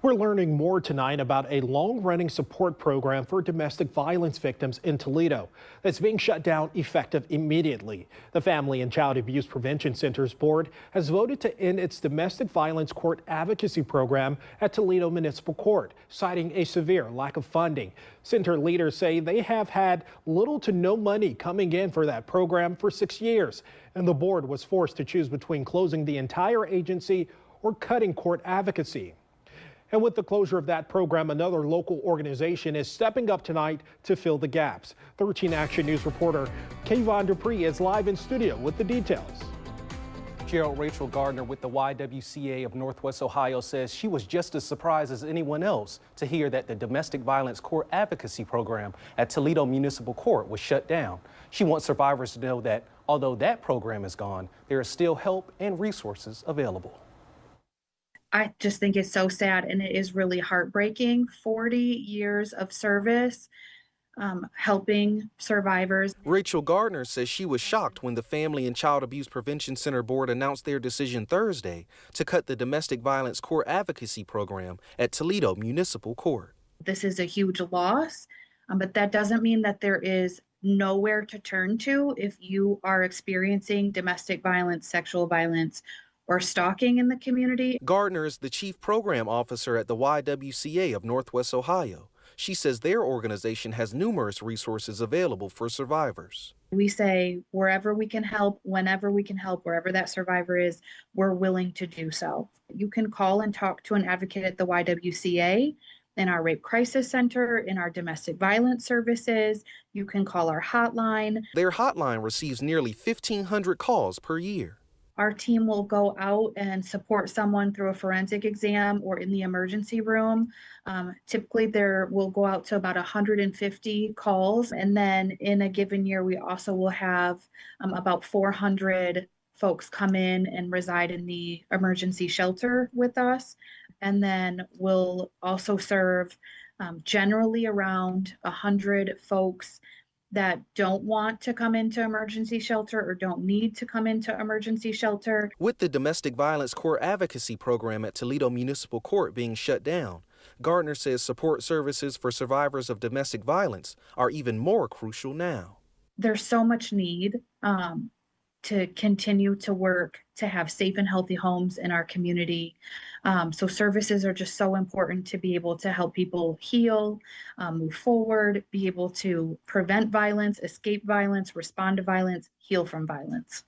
We're learning more tonight about a long-running support program for domestic violence victims in Toledo that's being shut down effective immediately. The Family and Child Abuse Prevention Center's board has voted to end its domestic violence court advocacy program at Toledo Municipal Court, citing a severe lack of funding. Center leaders say they have had little to no money coming in for that program for 6 years, and the board was forced to choose between closing the entire agency or cutting court advocacy. And with the closure of that program, another local organization is stepping up tonight to fill the gaps. 13 Action News reporter Kayvon Dupree is live in studio with the details. Rachael Gardner with the YWCA of Northwest Ohio says she was just as surprised as anyone else to hear that the domestic violence court advocacy program at Toledo Municipal Court was shut down. She wants survivors to know that although that program is gone, there is still help and resources available. I just think it's so sad, and it is really heartbreaking. 40 years of service, helping survivors. Rachael Gardner says she was shocked when the Family and Child Abuse Prevention Center board announced their decision Thursday to cut the domestic violence court advocacy program at Toledo Municipal Court. This is a huge loss, but that doesn't mean that there is nowhere to turn to if you are experiencing domestic violence, sexual violence, or stalking in the community. Gardner is the chief program officer at the YWCA of Northwest Ohio. She says their organization has numerous resources available for survivors. We say wherever we can help, whenever we can help, wherever that survivor is, we're willing to do so. You can call and talk to an advocate at the YWCA, in our Rape Crisis Center, in our domestic violence services. You can call our hotline. Their hotline receives nearly 1,500 calls per year. Our team will go out and support someone through a forensic exam or in the emergency room. Typically, there will go out to about 150 calls. And then in a given year, we also will have about 400 folks come in and reside in the emergency shelter with us. And then we'll also serve generally around 100 folks that don't want to come into emergency shelter or don't need to come into emergency shelter. With the domestic violence court advocacy program at Toledo Municipal Court being shut down, Gardner says support services for survivors of domestic violence are even more crucial now. There's so much need to continue to work to have safe and healthy homes in our community. So services are just so important to be able to help people heal, move forward, be able to prevent violence, escape violence, respond to violence, heal from violence.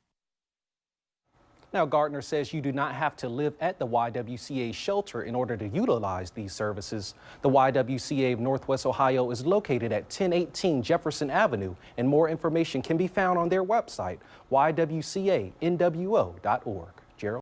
Now, Gardner says you do not have to live at the YWCA shelter in order to utilize these services. The YWCA of Northwest Ohio is located at 1018 Jefferson Avenue, and more information can be found on their website, ywcanwo.org. Gerald?